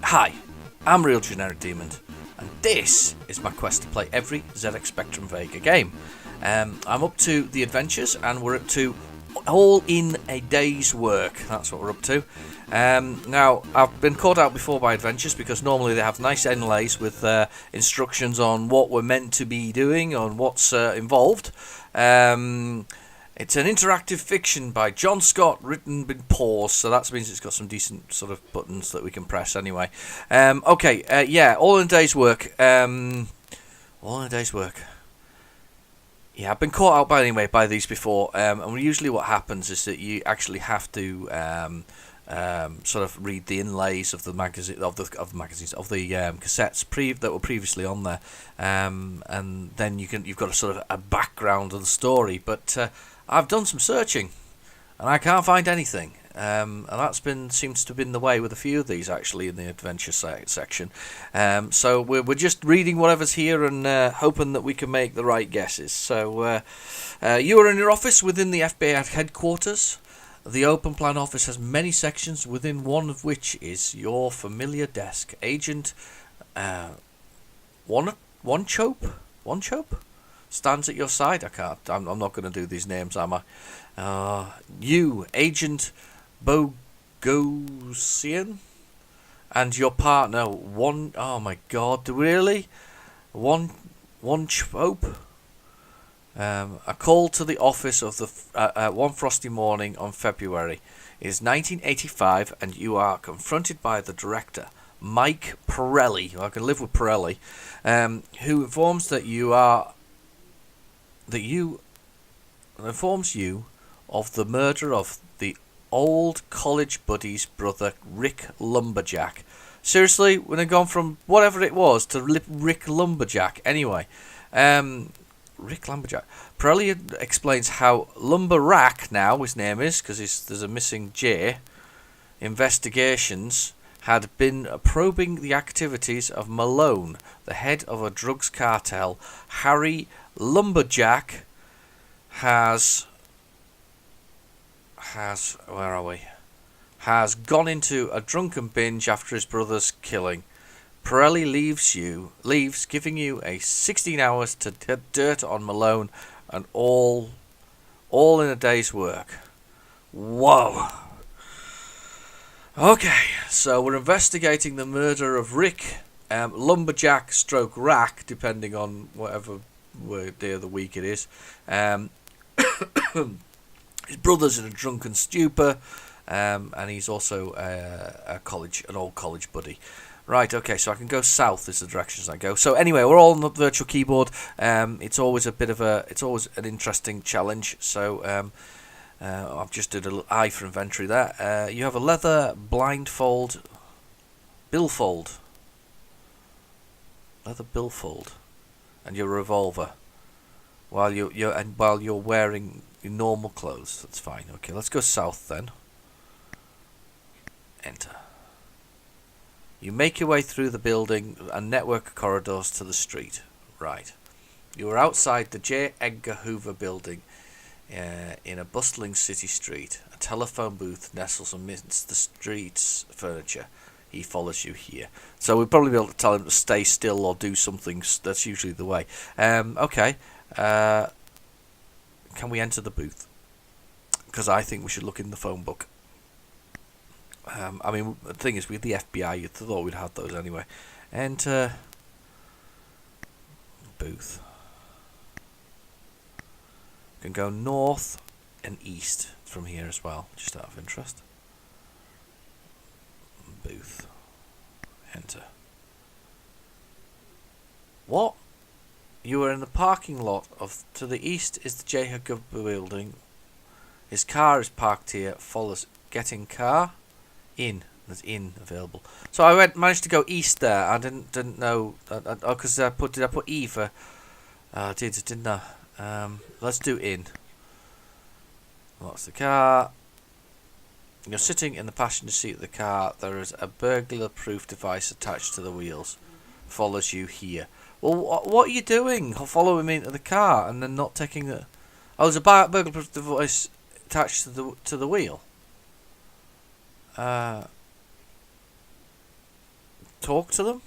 Hi, I'm Real Generic Demon, and this is my quest to play every ZX Spectrum Vega game. I'm up to the adventures, and we're up to all in a day's work. That's what we're up to. Now, I've been caught out before by adventures because normally they have nice inlays with instructions on what we're meant to be doing, on what's involved. It's an interactive fiction by John Scott, written in pause, so that means it's got some decent sort of buttons that we can press anyway. All in a day's work. All in a day's work. Yeah, I've been caught out by these before, and usually what happens is that you actually have to sort of read the inlays of the magazine of the cassettes that were previously on there, and then you've got a sort of a background of the story. But I've done some searching, and I can't find anything. And that's seems to have been the way with a few of these actually in the adventure section. So we're just reading whatever's here and hoping that we can make the right guesses. So you are in your office within the FBI headquarters. The open plan office has many sections, within one of which is your familiar desk. Agent One Chope stands at your side. I'm not going to do these names, am I? You, Agent Bogosian, and your partner, oh my god, really? One Chope? A call to the office of the one frosty morning on February. It is 1985, and you are confronted by the director, Mike Pirelli. I can live with Pirelli, who informs you of the murder of the old college buddy's brother, Rick Lumberjack. Seriously, when they've gone from whatever it was to Rick Lumberjack. Anyway, Rick Lumberjack. Pirelli explains how Lumberrack, now his name is, because there's a missing J, investigations had been probing the activities of Malone, the head of a drugs cartel. Harry Lumberjack has gone into a drunken binge after his brother's killing. Pirelli leaves, giving you a 16 hours to get dirt on Malone, and all in a day's work. Whoa. Okay, so we're investigating the murder of Rick Lumberjack stroke Rack, depending on whatever day of the week it is. His brother's in a drunken stupor, and he's also an old college buddy. Right, okay, so I can go south is the directions I go. So anyway, we're all on the virtual keyboard. It's always an interesting challenge. So I've just did a little I for inventory there. You have a leather billfold, and your revolver, while you're wearing your normal clothes. That's fine. Okay, let's go south then. Enter. You make your way through the building and network of corridors to the street. Right. You are outside the J. Edgar Hoover building in a bustling city street. A telephone booth nestles amidst the street's furniture. He follows you here. So we'll probably be able to tell him to stay still or do something. That's usually the way. Okay. Can we enter the booth? Because I think we should look in the phone book. The thing is, with the FBI, you thought we'd have those anyway. Enter booth. You can go north and east from here as well, just out of interest. Booth. Enter. What? You are in the parking lot to the east is the J. Hoover building. His car is parked here. Follows getting car. In. There's in available. So I managed to go east there. I didn't know. Because did I put E for? Didn't I? Let's do in. That's the car. You're sitting in the passenger seat of the car. There is a burglar-proof device attached to the wheels. Follows you here. Well, what are you doing? Following me into the car and then not taking the? Oh, there's a burglar-proof device attached to the wheel. talk to them?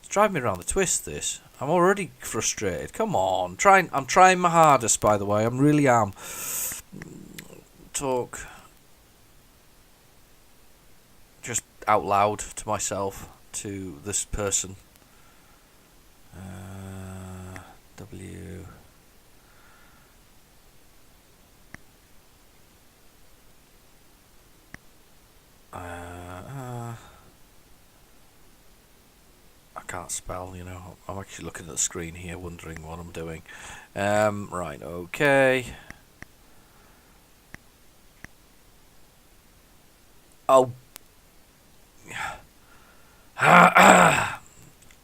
It's driving me around the twist, this. I'm already frustrated. Come on. I'm trying my hardest, by the way. I really am. Talk. Just out loud to myself, to this person. W. I can't spell, you know. I'm actually looking at the screen here, wondering what I'm doing. Right, okay. Oh.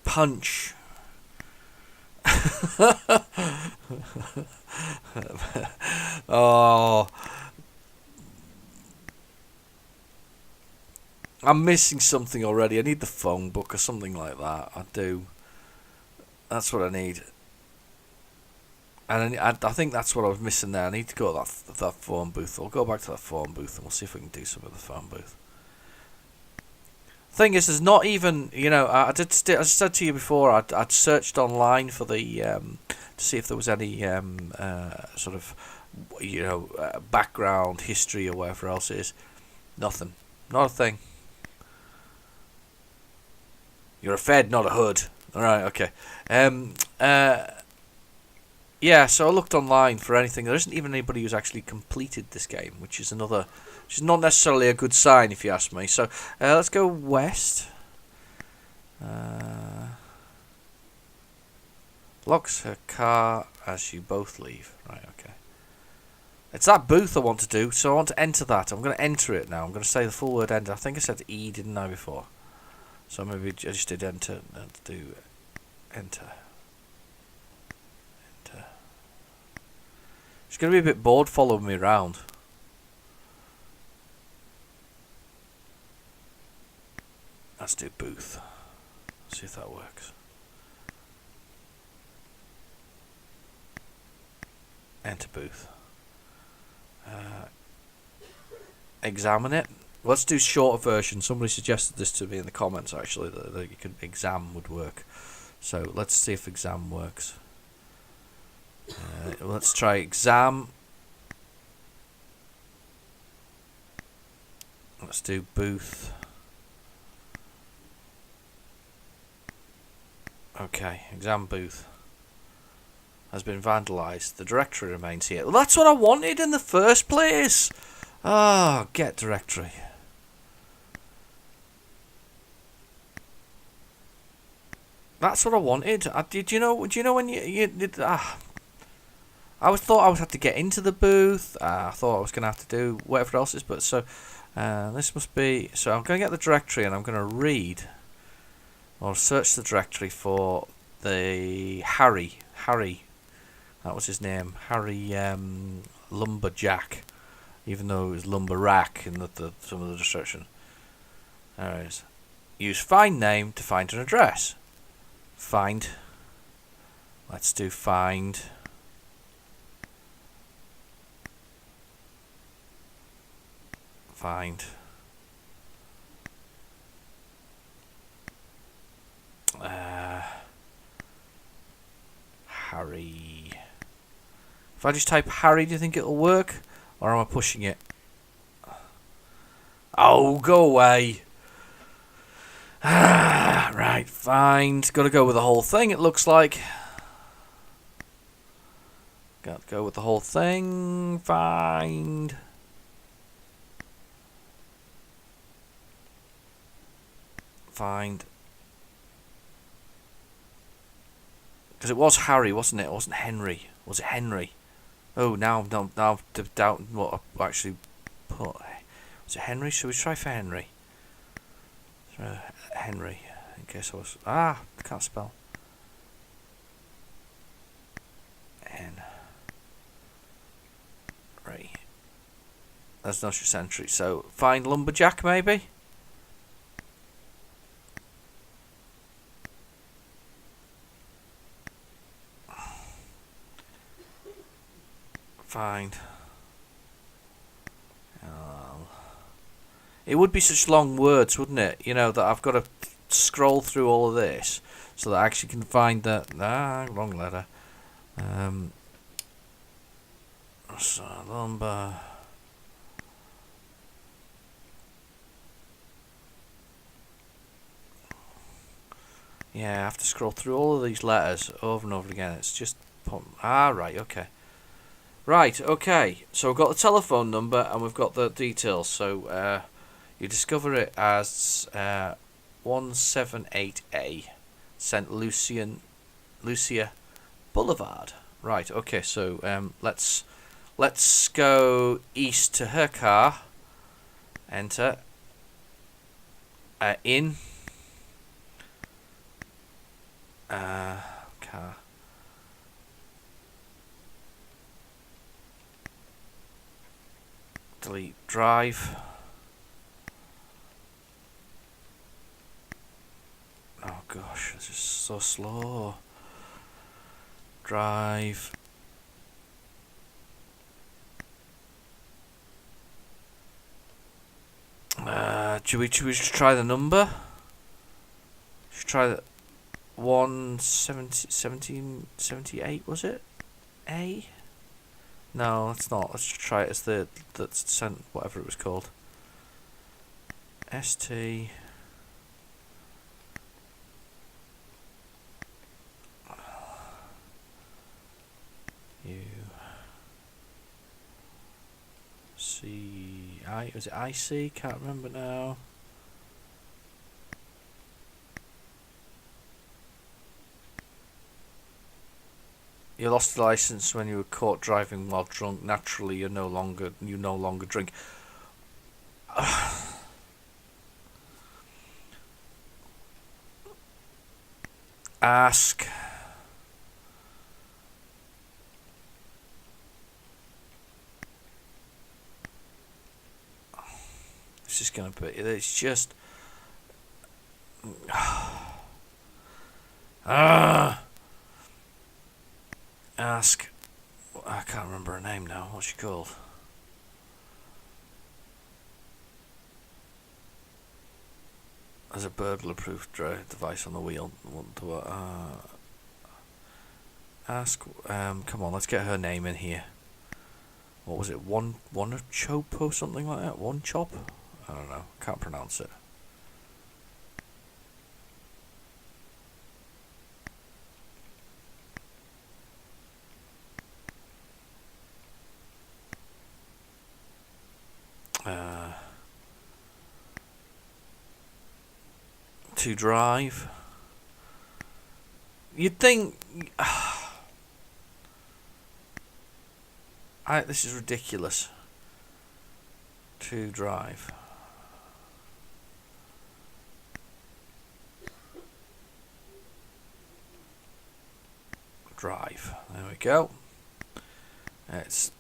Punch. Oh. I'm missing something already. I need the phone book or something like that. I do. That's what I need. And I think that's what I was missing there. I need to go to that phone booth. I'll go back to that phone booth and we'll see if we can do something with the phone booth. Thing is, there's not even, you know, I said to you before, I'd searched online for the to see if there was any sort of, you know, background history or whatever else it is. Nothing. Not a thing. You're a Fed, not a hood. Alright, okay. Yeah, so I looked online for anything. There isn't even anybody who's actually completed this game, which is not necessarily a good sign, if you ask me. So let's go west. Locks her car as you both leave. Right, okay. It's that booth I want to do, so I want to enter that. I'm going to enter it now. I'm going to say the full word enter. I think I said E, didn't I, before? So maybe I just did enter. Let's do enter. Enter. She's going to be a bit bored following me around. Let's do booth. See if that works. Enter booth. Examine it. Let's do shorter version. Somebody suggested this to me in the comments, actually, that you could exam would work. So let's see if exam works. Let's try exam. Let's do booth. Okay, exam booth has been vandalised. The directory remains here. Well, that's what I wanted in the first place. Oh, get directory. That's what I wanted. Do you know when you did? I thought I would have to get into the booth. I thought I was going to have to do whatever else is. But so this must be. So I'm going to get the directory and I'm going to read or search the directory for the Harry. That was his name. Harry Lumberjack. Even though it was Lumberrack in some of the description. There it is. Use find name to find an address. Find. Let's do find. Find. Harry. If I just type Harry, do you think it'll work? Or am I pushing it? Oh, go away. Right, find. Got to go with the whole thing, it looks like. Got to go with the whole thing. Find. Find. Because it was Harry, wasn't it? It wasn't Henry. Was it Henry? Oh, now I'm doubting what I actually put. Was it Henry? Should we try for Henry? Henry. In case I was... I can't spell. Henry. That's not your entry. So, find Lumberjack, maybe? Find. It would be such long words, wouldn't it? You know, that I've got to scroll through all of this so that I actually can find the wrong letter. So number. Yeah, I have to scroll through all of these letters over and over again. It's just right, okay. Right, okay. So we've got the telephone number and we've got the details. So you discover it as 178A St. Lucia Boulevard. Right, okay. So let's go east to her car. Enter. In. Car. Delete drive. Oh gosh, this is so slow. Drive. Should we just try the number? Should try the 1778, was it? A? No, it's not. Let's just try it as that's sent, whatever it was called. ST. U. C. I. Was it IC? Can't remember now. You lost the license when you were caught driving while drunk. Naturally, you no longer drink. Ask. This is gonna be. It's just. Ask. I can't remember her name now. What's she called? There's a burglar-proof device on the wheel. Ask. Come on, let's get her name in here. What was it? One chop or something like that? One chop? I don't know. Can't pronounce it. To drive. You'd think. This is ridiculous. To drive. Drive. There we go. It's.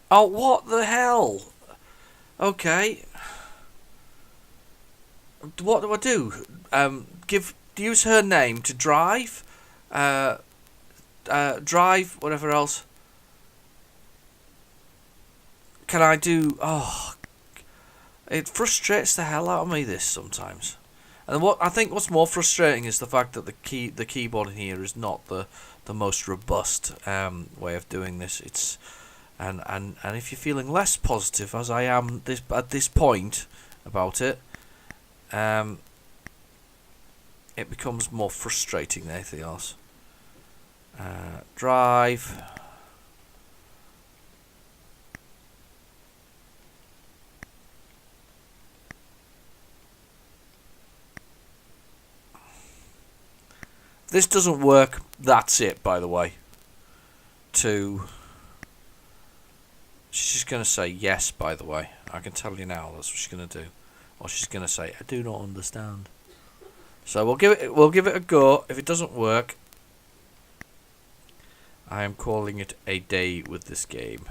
Oh, what the hell? Okay. What do I do? Use her name to drive. Drive, whatever else. Can I do? Oh, it frustrates the hell out of me. This sometimes, and what's more frustrating is the fact that the keyboard in here is not the most robust way of doing this. It's and if you're feeling less positive, as I am at this point about it, it becomes more frustrating than anything else. Drive. If this doesn't work, that's it, by the way. She's just going to say yes, by the way. I can tell you now that's what she's going to do. Or she's going to say, I do not understand. So we'll give it a go. If it doesn't work, I am calling it a day with this game.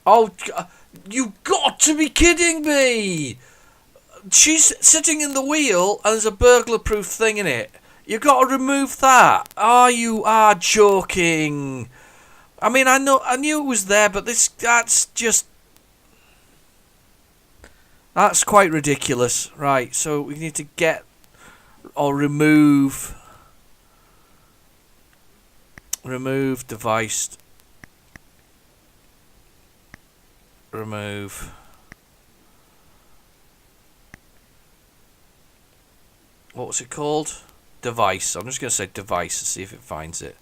Oh, you got to be kidding me! she's sitting in the wheel and there's a burglar-proof thing in it. You got to remove that. Oh, you are joking. I mean, I knew it was there, but that's quite ridiculous. Right, so we need to get or remove device. Remove. What was it called? Device. I'm just going to say device to see if it finds it.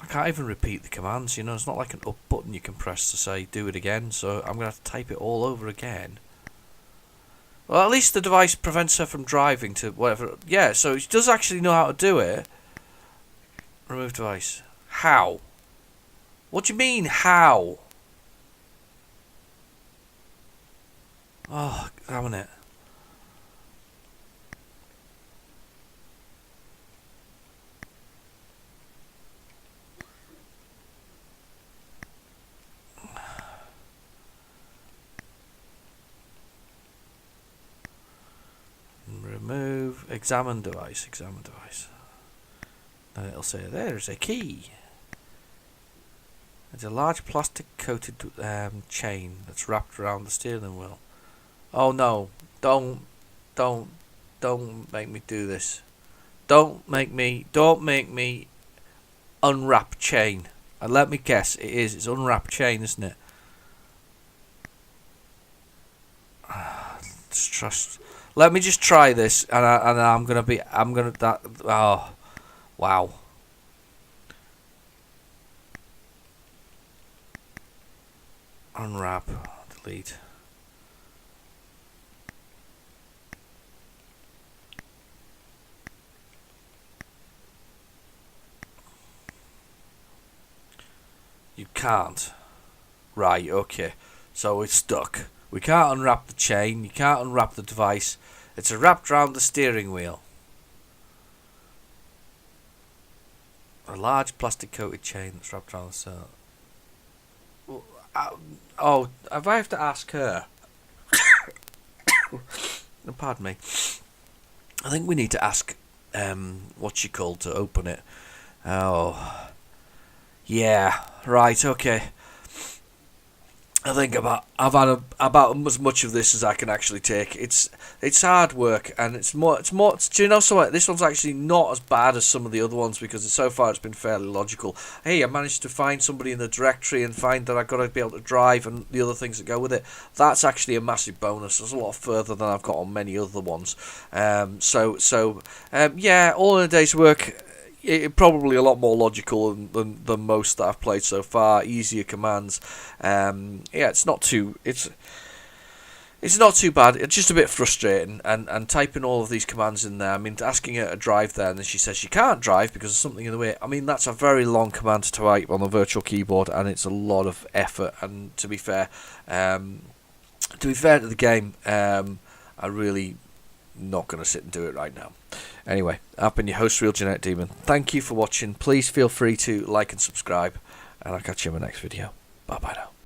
I can't even repeat the commands, it's not like an up button you can press to say do it again, so I'm going to have to type it all over again. Well, at least the device prevents her from driving to whatever. Yeah, so she does actually know how to do it. Remove device. How? What do you mean, how? Oh, damn it. Remove, examine device. Then it'll say there's a key. It's a large plastic coated chain that's wrapped around the steering wheel. Oh no, don't make me do this. Don't make me unwrap chain. And let me guess, it's unwrap chain, isn't it? Let me just try this, and oh, wow. Unwrap, delete. You can't. Right, okay. So it's stuck. We can't unwrap the chain. You can't unwrap the device. It's wrapped around the steering wheel. A large plastic coated chain that's wrapped around the cell. Oh, have I have to ask her? Pardon me. I think we need to ask what's she called to open it. Oh, yeah, right, okay. I think I've had about as much of this as I can actually take. It's hard work, and it's more. Do you know something? This one's actually not as bad as some of the other ones because so far it's been fairly logical. Hey, I managed to find somebody in the directory and find that I've got to be able to drive and the other things that go with it. That's actually a massive bonus. It's a lot further than I've got on many other ones. Yeah, all in a day's work. Probably a lot more logical than most that I've played so far. Easier commands. It's not too bad. It's just a bit frustrating. And typing all of these commands in there. I mean, asking her to drive there, and then she says she can't drive because there's something in the way. I mean, that's a very long command to type on the virtual keyboard, and it's a lot of effort. And to be fair to the game, I really not going to sit and do it right now. Anyway, I've been your host, Real Genetic Demon. Thank you for watching. Please feel free to like and subscribe, and I'll catch you in my next video. Bye bye now.